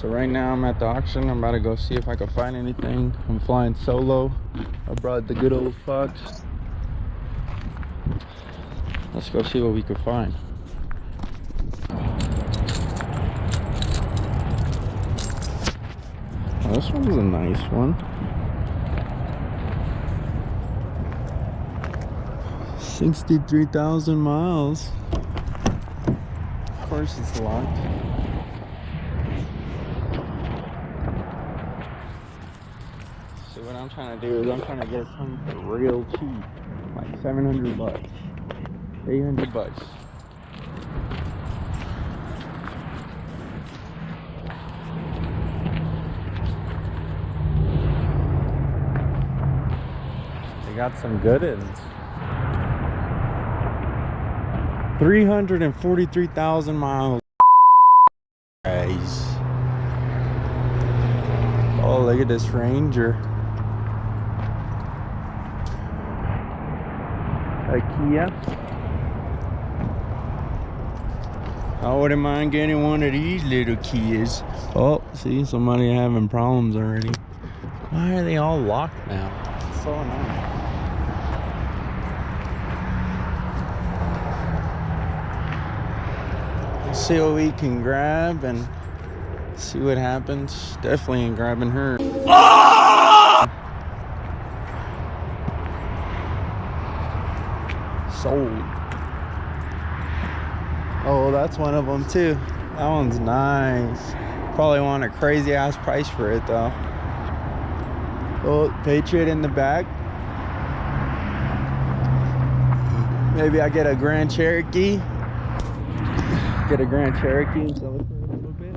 So right now I'm at the auction. I'm about to go see if I can find anything. I'm flying solo. I brought the good old Fox. Let's go see what we can find. Oh, this one's a nice one. 63,000 miles. Of course it's locked. So what I'm trying to do is I'm trying to get something for real cheap. Like 700 bucks. 800 bucks. They got some good ones. 343,000 miles. Guys. Oh, look at this Ranger. A Kia. I wouldn't mind getting one of these little Kias. Oh, see, somebody having problems already. Why are they all locked now? It's so annoying. Let's see what we can grab and see what happens. Definitely ain't grabbing her. Sold. Oh, that's one of them too. That one's nice. Probably want a crazy ass price for it though. Oh, Patriot in the back. Maybe I get a Grand Cherokee. Get a Grand Cherokee and sell it for a little bit.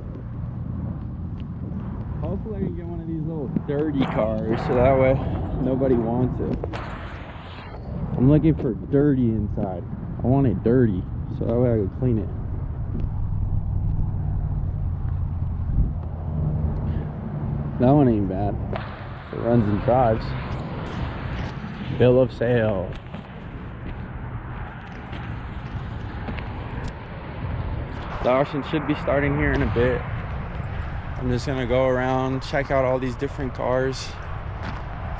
Hopefully I can get one of these little dirty cars so that way nobody wants it. I'm looking for dirty inside. I want it dirty so that way I can clean it. That one ain't bad. It runs and drives. Bill of sale. The auction should be starting here in a bit. I'm just gonna go around, check out all these different cars.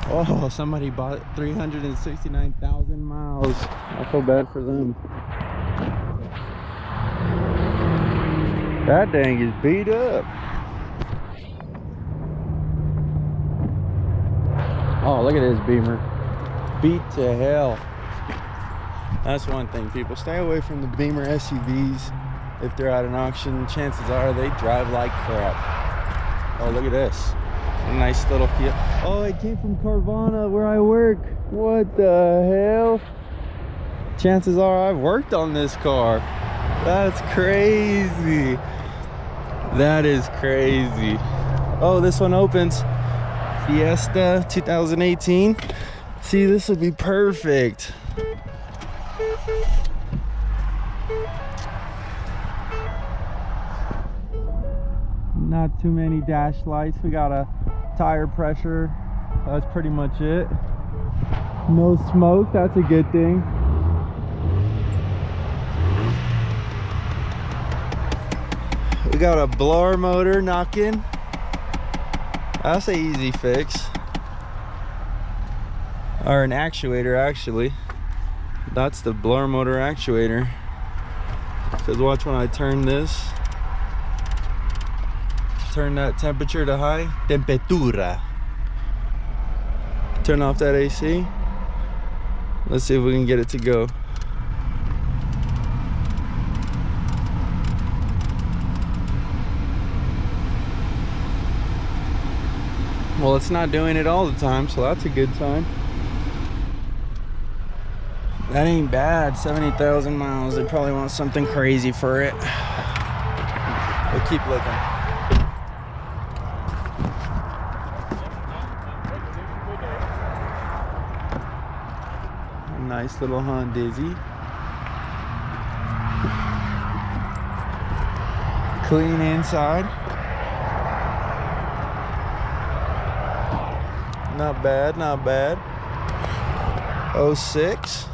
Oh, somebody bought 369,000 miles. I feel bad for them. That dang is beat up. Oh, look at this Beamer. Beat to hell. That's one thing, people. Stay away from the Beamer SUVs. If they're at an auction, chances are they drive like crap. Oh, look at this. A nice little Fiat. Oh, it came from Carvana where I work. What the hell? Chances are I've worked on this car. That's crazy. That is crazy. Oh, this one opens. Fiesta 2018. See, this would be perfect. Not too many dash lights. We got a tire pressure. That's pretty much it. No smoke. That's a good thing. We got a blower motor knocking. That's an easy fix. Or an actuator, actually. That's the blower motor actuator. Because watch when I turn this. Turn that temperature to high. Temperatura. Turn off that AC. Let's see if we can get it to go. Well, it's not doing it all the time, so that's a good sign. That ain't bad. 70,000 miles. They probably want something crazy for it. We'll keep looking. Nice little Honda-Dizzy. Clean inside. Not bad, not bad. 06.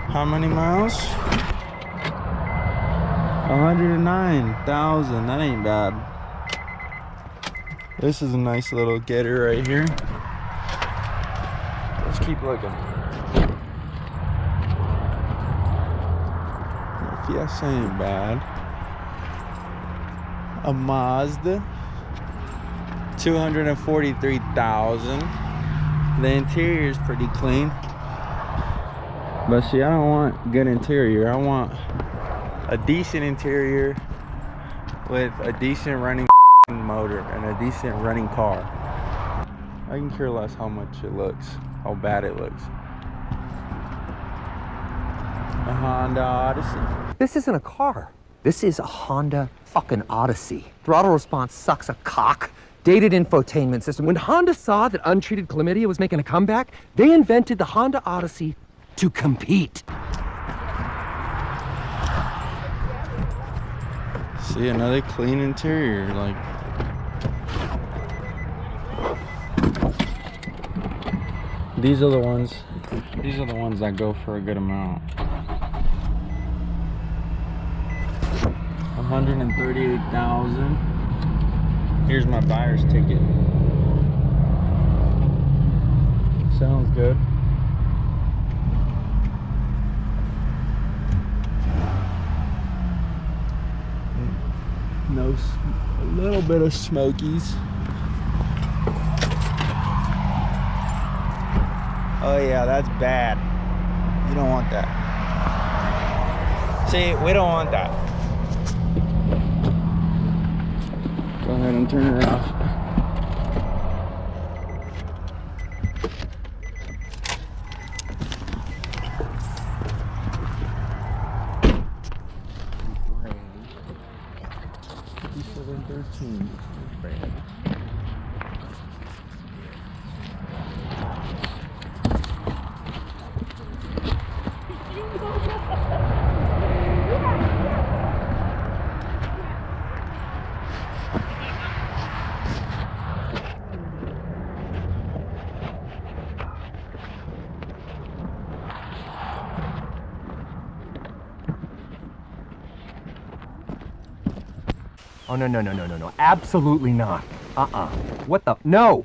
How many miles? 109,000. That ain't bad. This is a nice little getter right here. Let's keep looking. Fiesta ain't bad. A Mazda, 243,000. The interior is pretty clean, but see, I don't want good interior. I want a decent interior with a decent running motor and a decent running car. I can care less how much it looks, how bad it looks. A Honda Odyssey. This isn't a car. This is a Honda fucking Odyssey. Throttle response sucks a cock. Dated infotainment system. When Honda saw that untreated chlamydia was making a comeback, they invented the Honda Odyssey to compete. See, another clean interior, like. These are the ones that go for a good amount. 138,000. Here's my buyer's ticket. Sounds good. No, a little bit of smokies. Oh yeah, that's bad. You don't want that. See, we don't want that. Go ahead and turn it off. $57.13. Oh, no. Absolutely not. What the? No.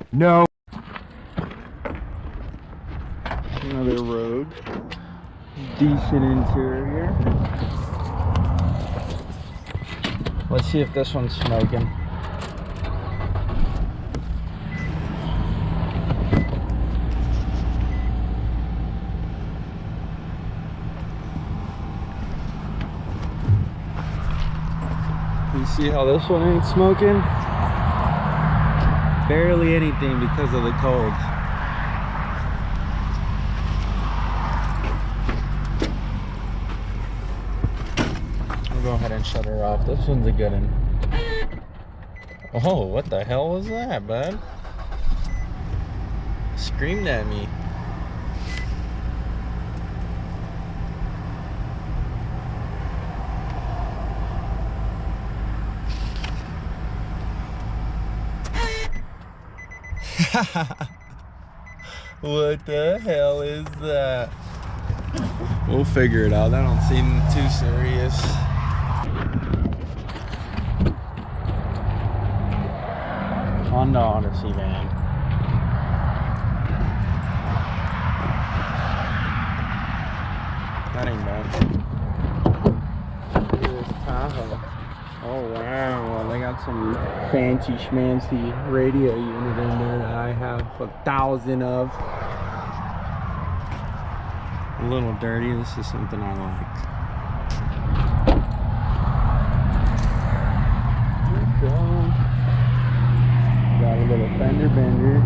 Another Rogue. Decent interior. Let's see if this one's smoking. You see how this one ain't smoking? Barely anything because of the cold. I'll go ahead and shut her off. This one's a good one. Oh, what the hell was that, bud? Screamed at me. What the hell is that? We'll figure it out. That don't seem too serious. Honda Odyssey van. That ain't bad. Look at this Tahoe. Oh wow, well, they got some fancy schmancy radio unit in there that I have 1,000 of. A little dirty. This is something I like. There we go. Got a little fender bender.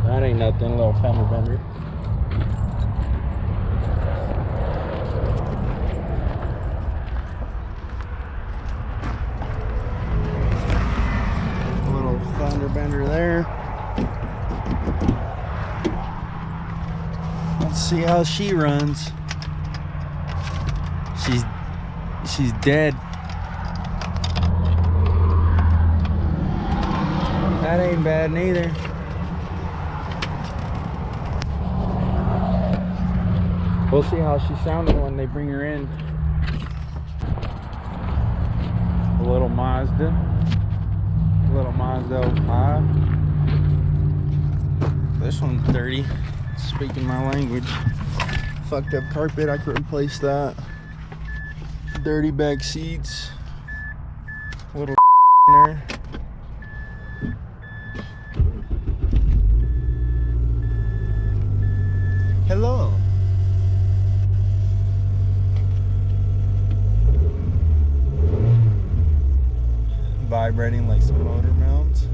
That ain't nothing, a little fender bender. Bender there. Let's see how she runs. She's dead. That ain't bad neither. We'll see how she sounded when they bring her in. little Mazda 05. This one's dirty, speaking my language. Fucked up carpet, I could replace that. Dirty back seats. Little in there. Hello. Vibrating like some motor mounts.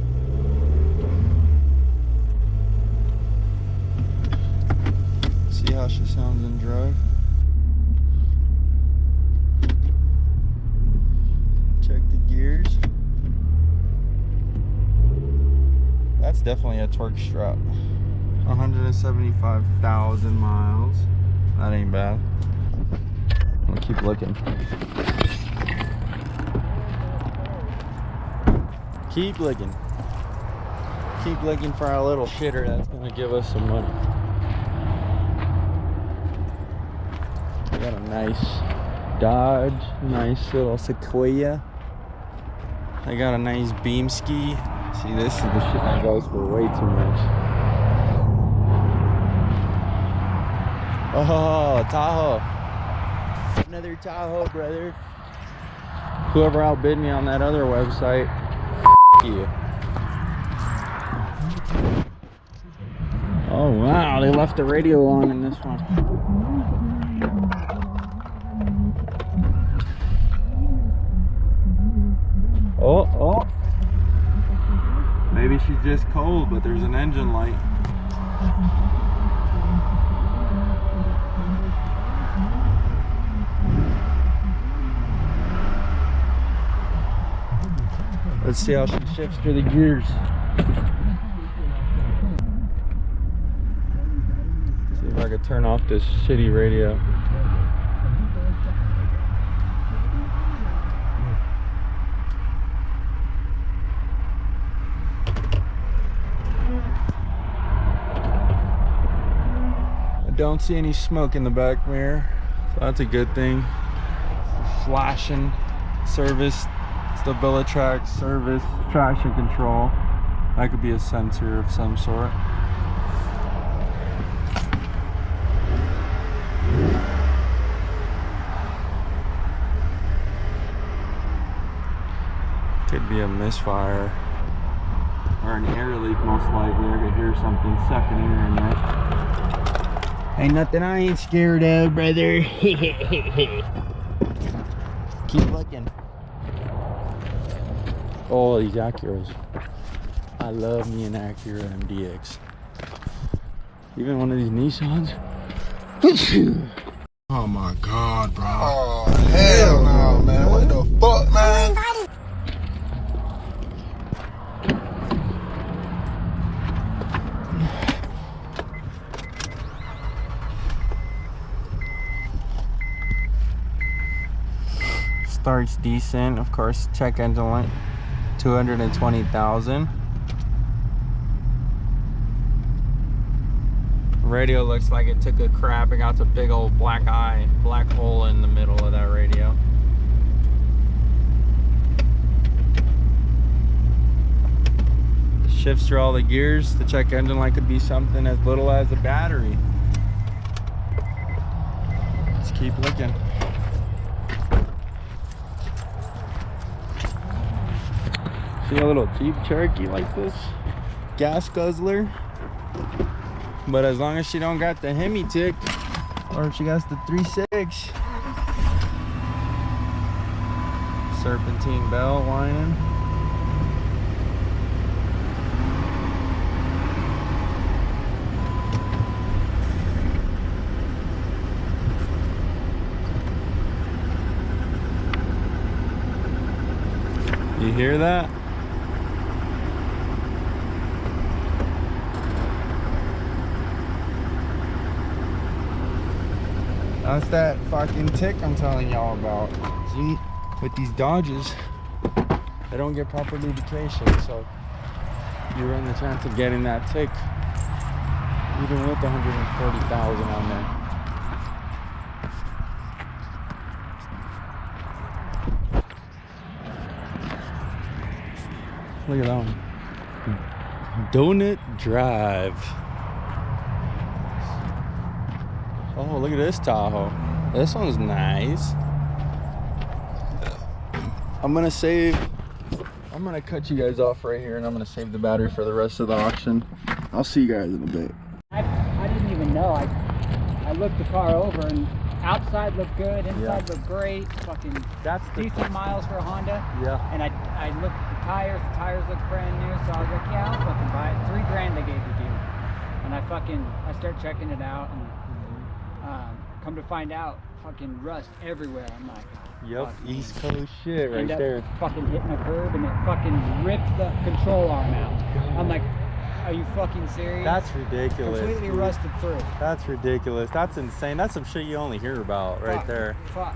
See how she sounds in drive. Check the gears. That's definitely a torque strap. 175,000 miles. That ain't bad. I'll keep looking. Keep looking. Keep looking for our little shitter that's gonna give us some money. We got a nice Dodge, nice little Sequoia. I got a nice beam ski. See, this is the shit that goes for way too much. Oh, Tahoe. Another Tahoe, brother. Whoever outbid me on that other website, you. Oh wow, they left the radio on in this one. Oh. Maybe she's just cold, but there's an engine light. Let's see how she shifts through the gears. See if I could turn off this shitty radio. I don't see any smoke in the back mirror, so that's a good thing. Flashing, service, StabiliTrak, service, traction control. That could be a sensor of some sort. Could be a misfire or an air leak, most likely. I could hear something sucking air in there. Ain't nothing I ain't scared of, brother. Keep looking. Oh, these Acuras. I love me an Acura MDX. Even one of these Nissans. Oh my God, bro. Oh, hell no, man. What the fuck, man? Starts decent, of course. Check engine light. 220,000. Radio looks like it took a crap and got a big old black hole in the middle of that radio. Shifts through all the gears. The check engine light could be something as little as a battery. Let's keep looking. See a little Jeep Cherokee like this? Gas guzzler. But as long as she don't got the Hemi tick, or if she got the 3.6. Serpentine bell whining. You hear that? That's that fucking tick I'm telling y'all about. See, with these Dodges, they don't get proper lubrication, so you run the chance of getting that tick, even with 140,000 on there. Look at that one. Donut Drive. Oh, look at this Tahoe. This one's nice. I'm gonna cut you guys off right here, and I'm gonna save the battery for the rest of the auction. I'll see you guys in a bit. I didn't even know. I looked the car over, and outside looked good, inside looked great. Fucking That's decent miles for a Honda. Yeah. And I looked at the tires looked brand new, so I was like, yeah, I'll fucking buy it. $3,000 they gave the dude. And I start checking it out, and come to find out, fucking rust everywhere. I'm like, yep, East Coast shit right end up there. fucking hitting a curb, and it fucking ripped the control arm out. I'm like, are you fucking serious? That's ridiculous. Completely dude. rusted through. That's ridiculous. That's insane. That's some shit you only hear about right Fuck. there. Fuck.